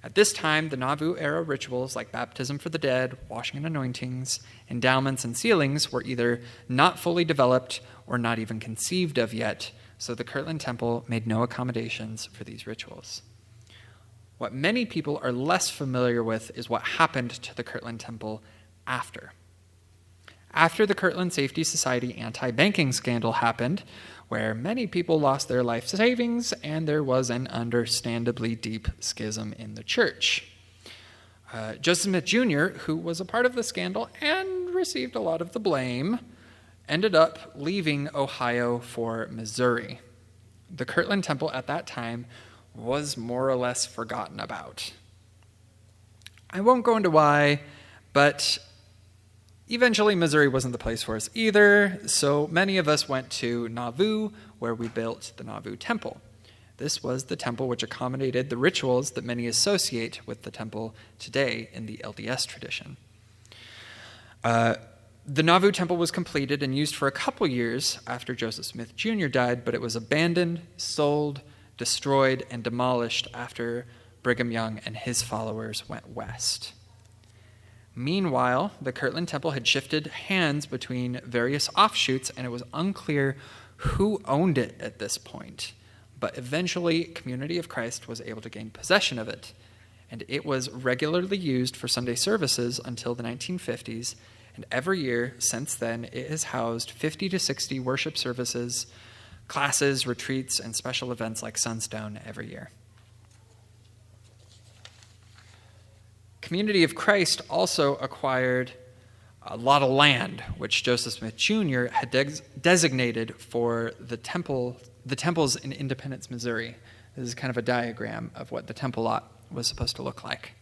At this time, the Nauvoo-era rituals like baptism for the dead, washing and anointings, endowments, and sealings were either not fully developed or not even conceived of yet, so the Kirtland Temple made no accommodations for these rituals. What many people are less familiar with is what happened to the Kirtland Temple after. After the Kirtland Safety Society anti-banking scandal happened, where many people lost their life savings, and there was an understandably deep schism in the church. Joseph Smith Jr., who was a part of the scandal and received a lot of the blame, ended up leaving Ohio for Missouri. The Kirtland Temple at that time was more or less forgotten about. I won't go into why, but eventually Missouri wasn't the place for us either, so many of us went to Nauvoo, where we built the Nauvoo Temple. This was the temple which accommodated the rituals that many associate with the temple today in the LDS tradition. The Nauvoo Temple was completed and used for a couple years after Joseph Smith Jr. died, but it was abandoned, sold, destroyed, and demolished after Brigham Young and his followers went west. Meanwhile, the Kirtland Temple had shifted hands between various offshoots, and it was unclear who owned it at this point. But eventually, Community of Christ was able to gain possession of it, and it was regularly used for Sunday services until the 1950s, and every year since then it has housed 50 to 60 worship services, classes, retreats, and special events like Sunstone every year. Community of Christ also acquired a lot of land, which Joseph Smith Jr. had designated for the temples in Independence, Missouri. This is kind of a diagram of what the temple lot was supposed to look like.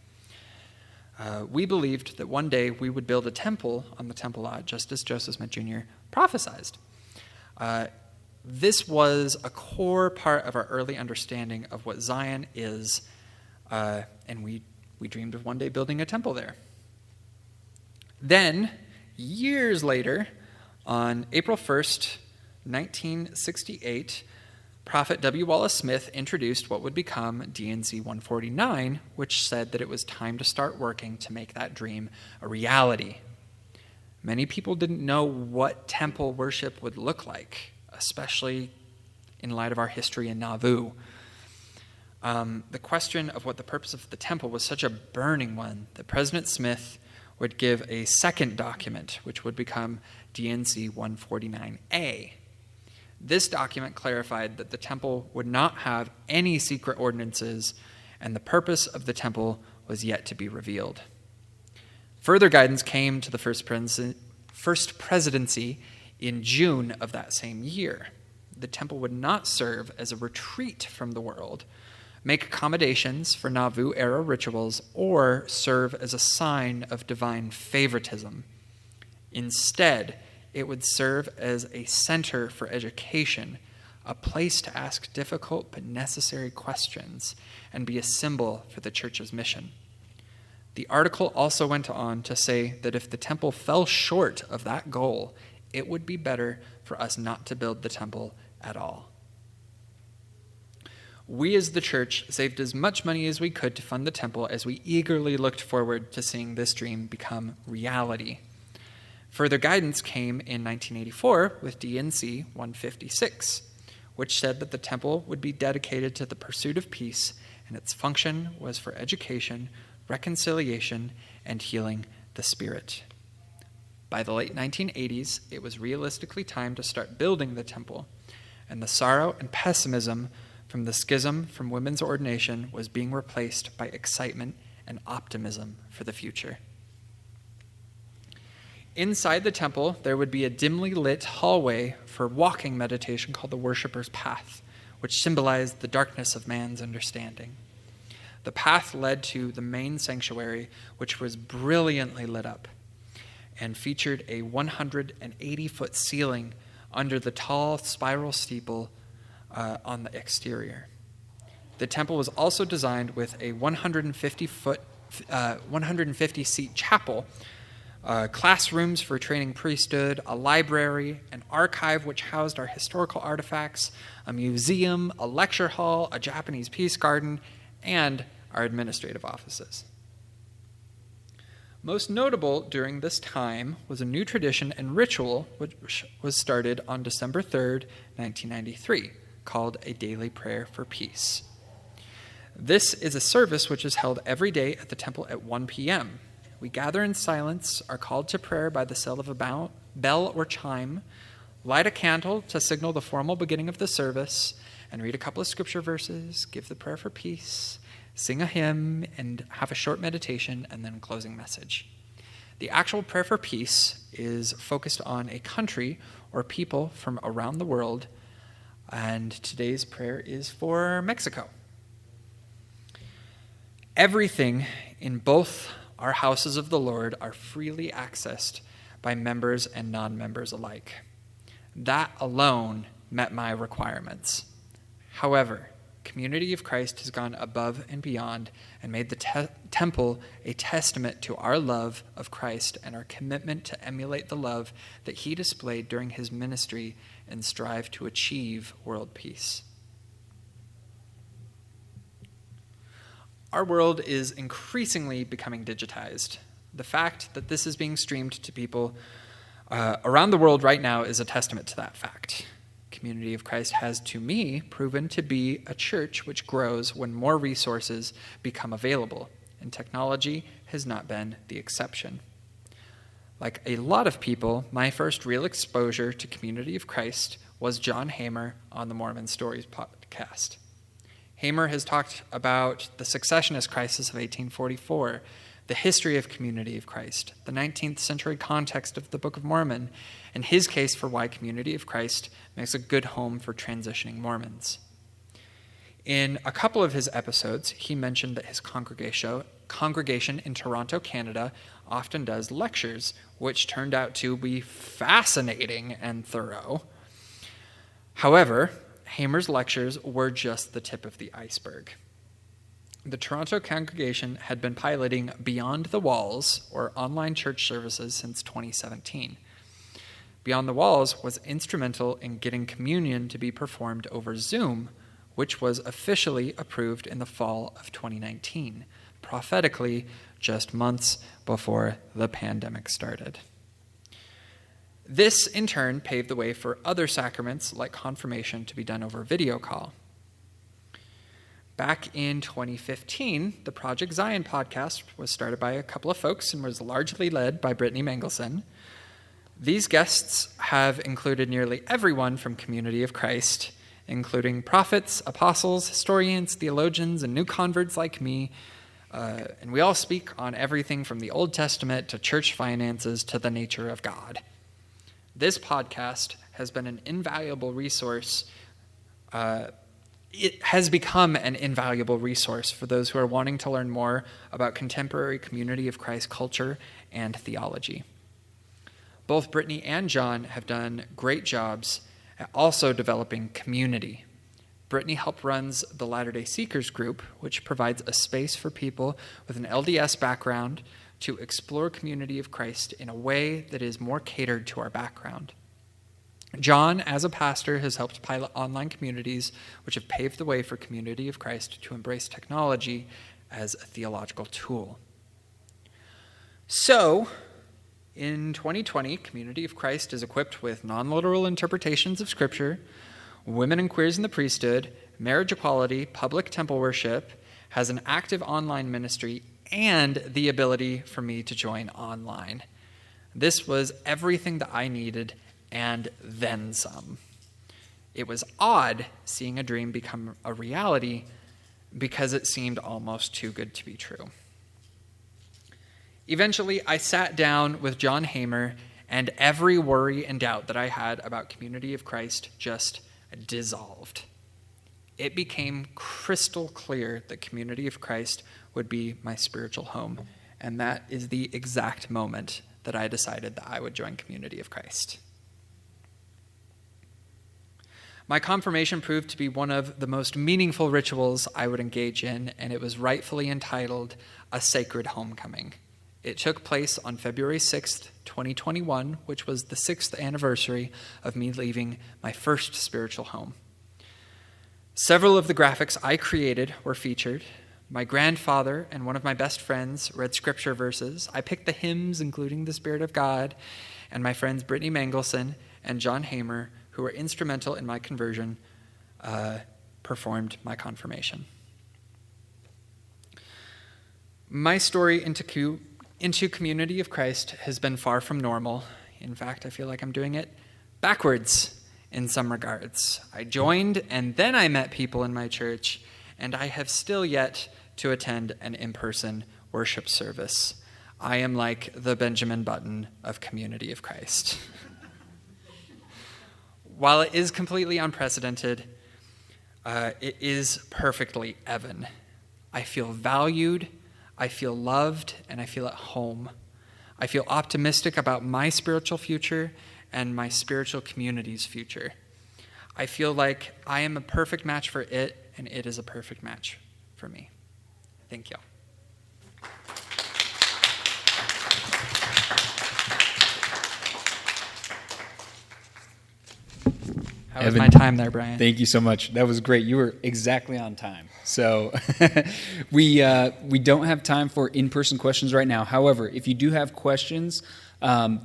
We believed that one day we would build a temple on the temple lot, just as Joseph Smith Jr. prophesied. This was a core part of our early understanding of what Zion is, and we dreamed of one day building a temple there. Then, years later, on April 1st, 1968, Prophet W. Wallace Smith introduced what would become D&Z 149, which said that it was time to start working to make that dream a reality. Many people didn't know what temple worship would look like, especially in light of our history in Nauvoo. The question of what the purpose of the temple was such a burning one that President Smith would give a second document, which would become D&Z 149A. This document clarified that the temple would not have any secret ordinances, and the purpose of the temple was yet to be revealed. Further guidance came to the first presidency in June of that same year. The temple would not serve as a retreat from the world, make accommodations for Nauvoo-era rituals, or serve as a sign of divine favoritism. Instead, it would serve as a center for education, a place to ask difficult but necessary questions, and be a symbol for the church's mission. The article also went on to say that if the temple fell short of that goal, it would be better for us not to build the temple at all. We as the church saved as much money as we could to fund the temple as we eagerly looked forward to seeing this dream become reality. Further guidance came in 1984 with D&C 156, which said that the temple would be dedicated to the pursuit of peace, and its function was for education, reconciliation, and healing the spirit. By the late 1980s, it was realistically time to start building the temple, and the sorrow and pessimism from the schism from women's ordination was being replaced by excitement and optimism for the future. Inside the temple, there would be a dimly lit hallway for walking meditation called the Worshipper's Path, which symbolized the darkness of man's understanding. The path led to the main sanctuary, which was brilliantly lit up and featured a 180-foot ceiling under the tall spiral steeple on the exterior. The temple was also designed with a 150-seat chapel, classrooms for training priesthood, a library, an archive which housed our historical artifacts, a museum, a lecture hall, a Japanese peace garden, and our administrative offices. Most notable during this time was a new tradition and ritual which was started on December 3rd, 1993, called a daily prayer for peace. This is a service which is held every day at the temple at 1 p.m. We gather in silence, are called to prayer by the sound of a bell or chime, light a candle to signal the formal beginning of the service, and read a couple of scripture verses, give the prayer for peace, sing a hymn, and have a short meditation, and then a closing message. The actual prayer for peace is focused on a country or people from around the world, and today's prayer is for Mexico. Everything in both our houses of the Lord are freely accessed by members and non-members alike. That alone met my requirements. However, Community of Christ has gone above and beyond and made the temple a testament to our love of Christ and our commitment to emulate the love that he displayed during his ministry and strive to achieve world peace. Our world is increasingly becoming digitized. The fact that this is being streamed to people around the world right now is a testament to that fact. Community of Christ has, to me, proven to be a church which grows when more resources become available, and technology has not been the exception. Like a lot of people, my first real exposure to Community of Christ was John Hamer on the Mormon Stories podcast. Hamer has talked about the successionist crisis of 1844, the history of Community of Christ, the 19th century context of the Book of Mormon, and his case for why Community of Christ makes a good home for transitioning Mormons. In a couple of his episodes, he mentioned that his congregation in Toronto, Canada, often does lectures, which turned out to be fascinating and thorough. However, Hamer's lectures were just the tip of the iceberg. The Toronto congregation had been piloting Beyond the Walls, or online church services, since 2017. Beyond the Walls was instrumental in getting communion to be performed over Zoom, which was officially approved in the fall of 2019, prophetically just months before the pandemic started. This, in turn, paved the way for other sacraments like confirmation to be done over video call. Back in 2015, the Project Zion podcast was started by a couple of folks and was largely led by Brittany Mengelson. These guests have included nearly everyone from Community of Christ, including prophets, apostles, historians, theologians, and new converts like me. And we all speak on everything from the Old Testament to church finances to the nature of God. This podcast has been an invaluable resource. It has become an invaluable resource for those who are wanting to learn more about contemporary Community of Christ culture and theology. Both Brittany and John have done great jobs at also developing community. Brittany helped runs the Latter-day Seekers group, which provides a space for people with an LDS background to explore Community of Christ in a way that is more catered to our background. John, as a pastor, has helped pilot online communities which have paved the way for Community of Christ to embrace technology as a theological tool. So, in 2020, Community of Christ is equipped with non-literal interpretations of Scripture, women and queers in the priesthood, marriage equality, public temple worship, has an active online ministry, and the ability for me to join online. This was everything that I needed and then some. It was odd seeing a dream become a reality because it seemed almost too good to be true. Eventually, I sat down with John Hamer, and every worry and doubt that I had about Community of Christ just dissolved. It became crystal clear that Community of Christ would be my spiritual home, and that is the exact moment that I decided that I would join Community of Christ. My confirmation proved to be one of the most meaningful rituals I would engage in, and it was rightfully entitled A Sacred Homecoming. It took place on February 6th, 2021, which was the 6th anniversary of me leaving my first spiritual home. Several of the graphics I created were featured. My grandfather and one of my best friends read scripture verses. I picked the hymns, including The Spirit of God, and my friends Brittany Mengelson and John Hamer, who were instrumental in my conversion, performed my confirmation. My story into Community of Christ has been far from normal. In fact, I feel like I'm doing it backwards in some regards. I joined, and then I met people in my church, and I have still yet to attend an in-person worship service. I am like the Benjamin Button of Community of Christ. While it is completely unprecedented, it is perfectly Evan. I feel valued, I feel loved, and I feel at home. I feel optimistic about my spiritual future and my spiritual community's future. I feel like I am a perfect match for it, and it is a perfect match for me. Thank you. How was Evan, my time there, Brian? Thank you so much. That was great. You were exactly on time. So we don't have time for in-person questions right now. However, if you do have questions,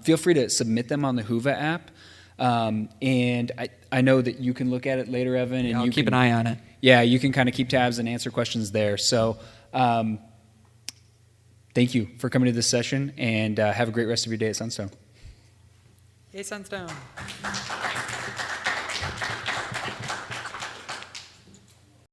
feel free to submit them on the Whova app. And I know that you can look at it later, Evan. And I'll you keep can, an eye on it. Yeah, you can kind of keep tabs and answer questions there. So thank you for coming to this session, and have a great rest of your day at Sunstone. Hey, Sunstone.